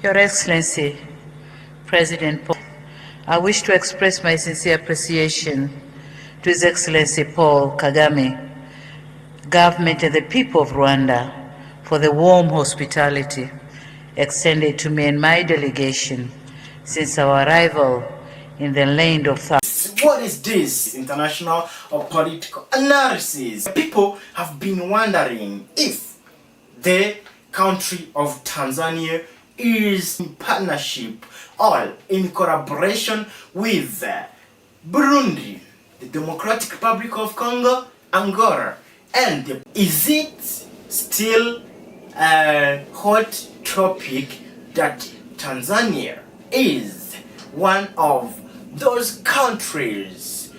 Your Excellency, President Paul, I wish to express my sincere appreciation to His Excellency Paul Kagame, government and the people of Rwanda for the warm hospitality extended to me and my delegation since our arrival in the land of What is this? International or political analysis. People have been wondering if the country of Tanzania is in partnership or in collaboration with Burundi, the Democratic Republic of Congo, Angola, and is it still a hot topic that Tanzania is one of those countries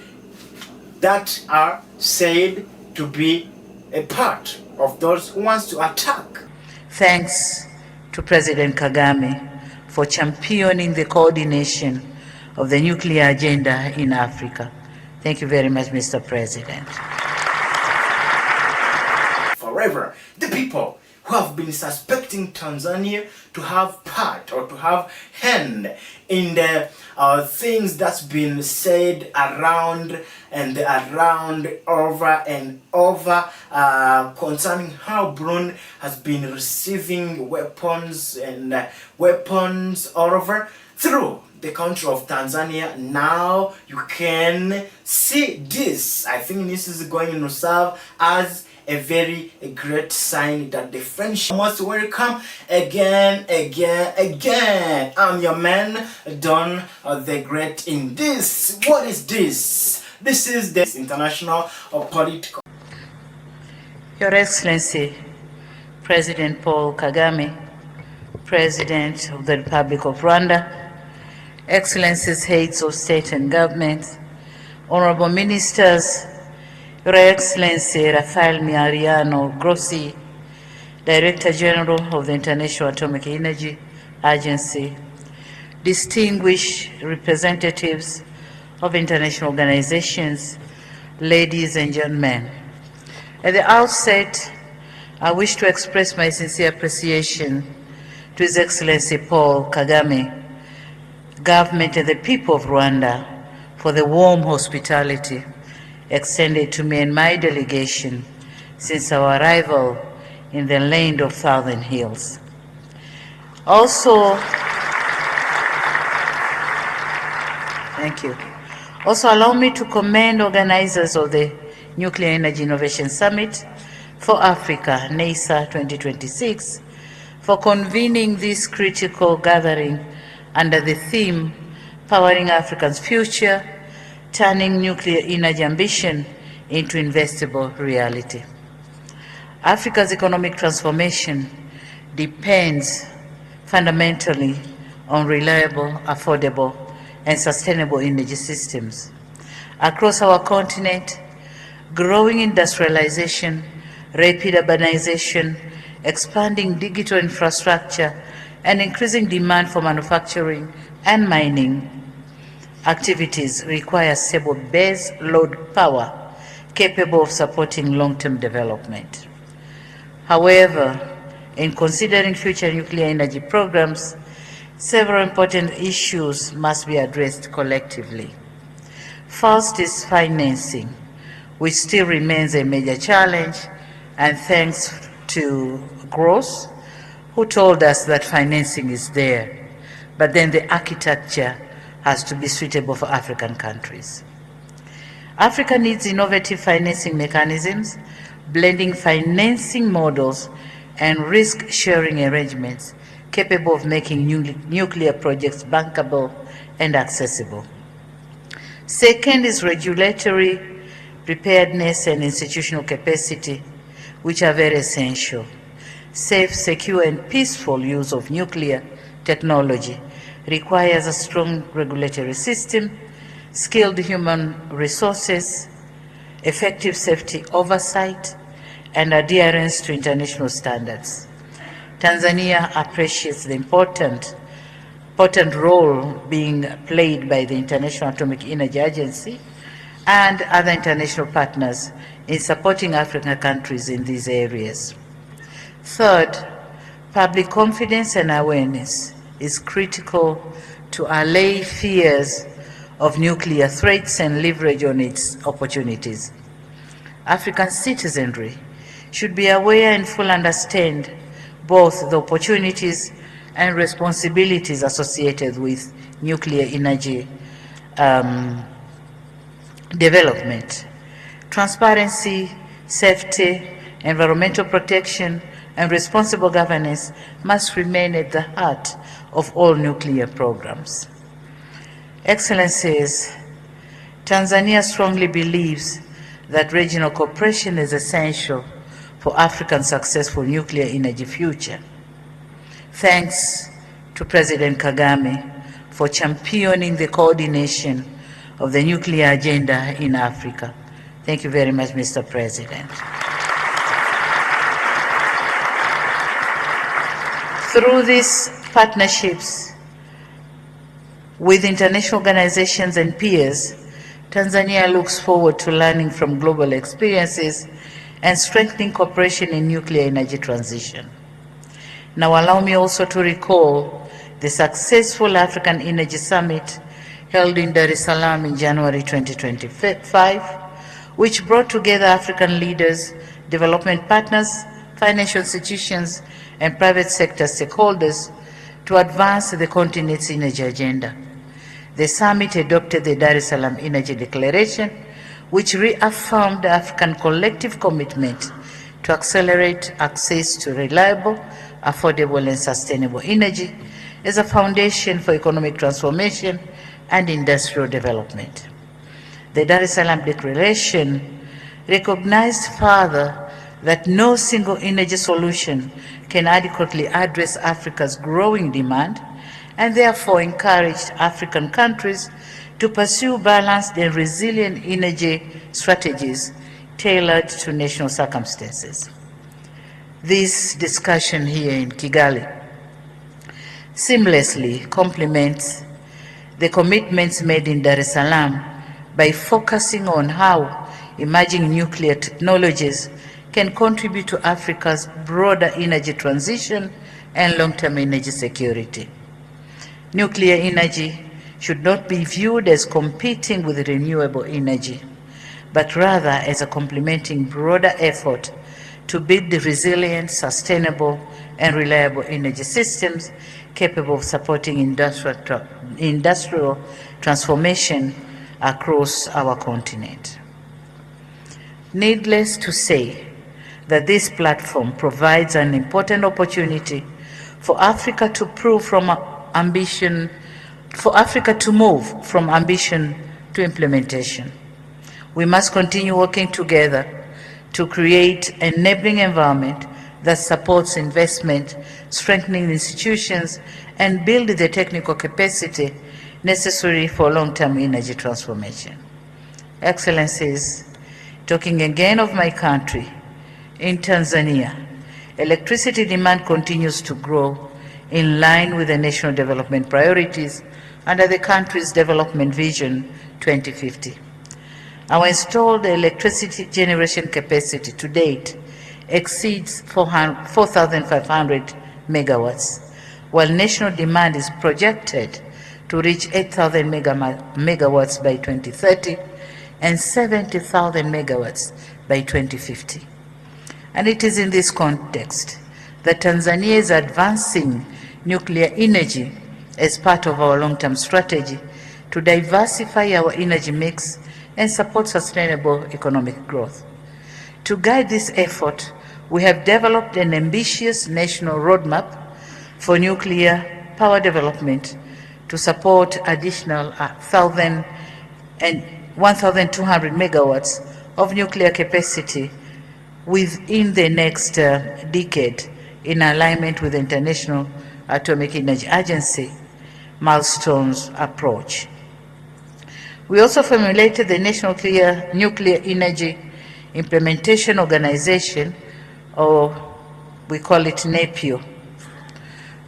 that are said to be a part of those who wants to attack? Thanks to President Kagame for championing the coordination of the nuclear agenda in Africa. Thank you very much, Mr. President. Forever, the people who have been suspecting Tanzania to have part or to have hand in the things that's been said around and around, over and over, concerning how Burundi has been receiving weapons and weapons all over through the country of Tanzania. Now you can see this. I think this is going to serve as a very great sign that the French must welcome again. I'm your man, Don the Great in this. What is this? This is the international or political. Your Excellency, President Paul Kagame, President of the Republic of Rwanda, Excellencies, heads of state and government, honorable ministers, Your Excellency Rafael Mariano Grossi, Director General of the International Atomic Energy Agency, distinguished representatives of international organizations, ladies and gentlemen. At the outset, I wish to express my sincere appreciation to His Excellency Paul Kagame, government and the people of Rwanda for the warm hospitality extended to me and my delegation since our arrival in the land of Southern Hills. Also, thank you. Also, allow me to commend organizers of the Nuclear Energy Innovation Summit for Africa, NEISA 2026, for convening this critical gathering under the theme, Powering Africa's Future, Turning Nuclear Energy Ambition into Investable Reality. Africa's economic transformation depends fundamentally on reliable, affordable, and sustainable energy systems. Across our continent, growing industrialization, rapid urbanization, expanding digital infrastructure, and increasing demand for manufacturing and mining activities require stable base load power capable of supporting long-term development. However, in considering future nuclear energy programs, several important issues must be addressed collectively. First is financing, which still remains a major challenge, and thanks to Gross, who told us that financing is there, but then the architecture has to be suitable for African countries. Africa needs innovative financing mechanisms, blending financing models and risk-sharing arrangements capable of making nuclear projects bankable and accessible. Second is regulatory preparedness and institutional capacity, which are very essential. Safe, secure, and peaceful use of nuclear technology requires a strong regulatory system, skilled human resources, effective safety oversight, and adherence to international standards. Tanzania appreciates the important role being played by the International Atomic Energy Agency and other international partners in supporting African countries in these areas. Third, public confidence and awareness. is critical to allay fears of nuclear threats and leverage on its opportunities. African citizenry should be aware and fully understand both the opportunities and responsibilities associated with nuclear energy development. Transparency, safety, environmental protection, and responsible governance must remain at the heart of all nuclear programs. Excellencies, Tanzania strongly believes that regional cooperation is essential for Africa's successful nuclear energy future. Thanks to President Kagame for championing the coordination of the nuclear agenda in Africa. Thank you very much, Mr. President. Through these partnerships with international organizations and peers, Tanzania looks forward to learning from global experiences and strengthening cooperation in nuclear energy transition. Now allow me also to recall the successful African Energy Summit held in Dar es Salaam in January 2025, which brought together African leaders, development partners, financial institutions, and private sector stakeholders to advance the continent's energy agenda. The summit adopted the Dar es Salaam Energy Declaration, which reaffirmed African collective commitment to accelerate access to reliable, affordable, and sustainable energy as a foundation for economic transformation and industrial development. The Dar es Salaam Declaration recognized further that no single energy solution can adequately address Africa's growing demand, and therefore encouraged African countries to pursue balanced and resilient energy strategies tailored to national circumstances. This discussion here in Kigali seamlessly complements the commitments made in Dar es Salaam by focusing on how emerging nuclear technologies can contribute to Africa's broader energy transition and long-term energy security. Nuclear energy should not be viewed as competing with renewable energy, but rather as a complementing broader effort to build the resilient, sustainable, and reliable energy systems capable of supporting industrial transformation across our continent. Needless to say that this platform provides an important opportunity for Africa to move from ambition to implementation. We must continue working together to create an enabling environment that supports investment, strengthening institutions, and build the technical capacity necessary for long-term energy transformation. Excellencies, talking again of my country, in Tanzania, electricity demand continues to grow in line with the national development priorities under the country's Development Vision 2050. Our installed electricity generation capacity to date exceeds 4,500 megawatts, while national demand is projected to reach 8,000 megawatts by 2030 and 70,000 megawatts by 2050. And it is in this context that Tanzania is advancing nuclear energy as part of our long-term strategy to diversify our energy mix and support sustainable economic growth. To guide this effort, we have developed an ambitious national roadmap for nuclear power development to support additional 1,200 megawatts of nuclear capacity within the next decade, in alignment with the International Atomic Energy Agency milestones approach. We also formulated the National Nuclear Energy Implementation Organization, or we call it NEPIO,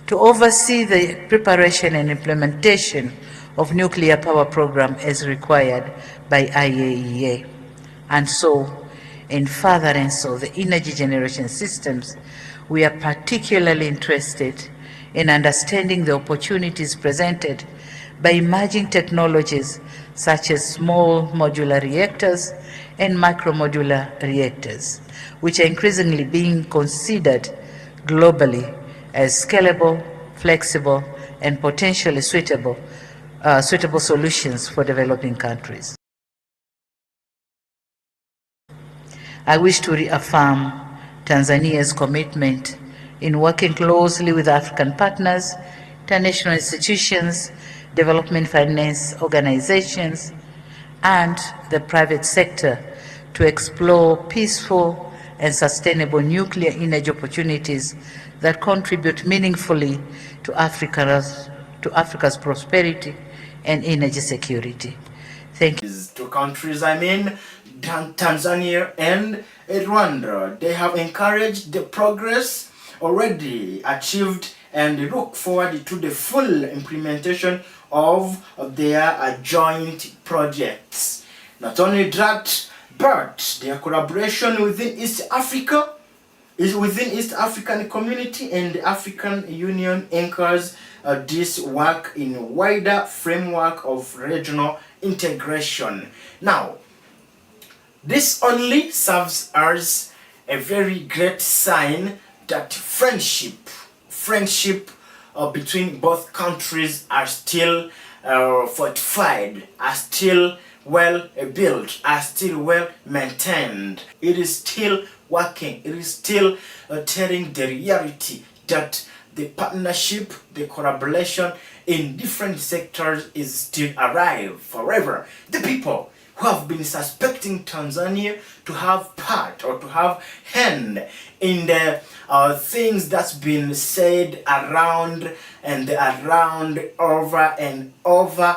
to oversee the preparation and implementation of nuclear power program as required by IAEA. And so, in furtherance of the energy generation systems, we are particularly interested in understanding the opportunities presented by emerging technologies such as small modular reactors and micromodular reactors, which are increasingly being considered globally as scalable, flexible, and potentially suitable solutions for developing countries. I wish to reaffirm Tanzania's commitment in working closely with African partners, international institutions, development finance organizations, and the private sector to explore peaceful and sustainable nuclear energy opportunities that contribute meaningfully to Africa's prosperity and energy security. Thank you. Two countries, Tanzania and Rwanda. They have encouraged the progress already achieved and look forward to the full implementation of their joint projects. Not only that, but their collaboration within East Africa is within East African community, and the African Union anchors this work in a wider framework of regional integration. Now, this only serves as a very great sign that friendship between both countries are still fortified, are still well built, are still well maintained. It is still working. It is still telling the reality that the partnership, the collaboration in different sectors is still alive forever. The people who have been suspecting Tanzania to have part or to have hand in the things that's been said around and around, over and over,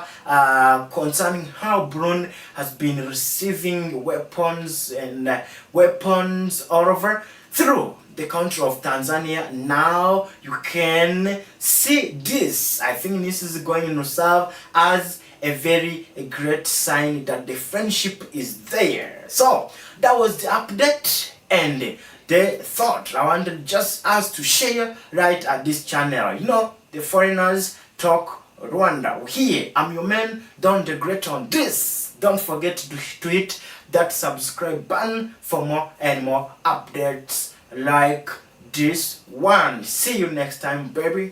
concerning how Burundi has been receiving weapons and weapons all over through the country of Tanzania. Now you can see this. I think this is going to serve as a very great sign that the friendship is there. So that was the update and the thought I wanted just us to share right at this channel. You know, the Foreigners Talk Rwanda. Here, I'm your man, Don the Great on this. Don't forget to hit that subscribe button for more and more updates like this one. See you next time, baby.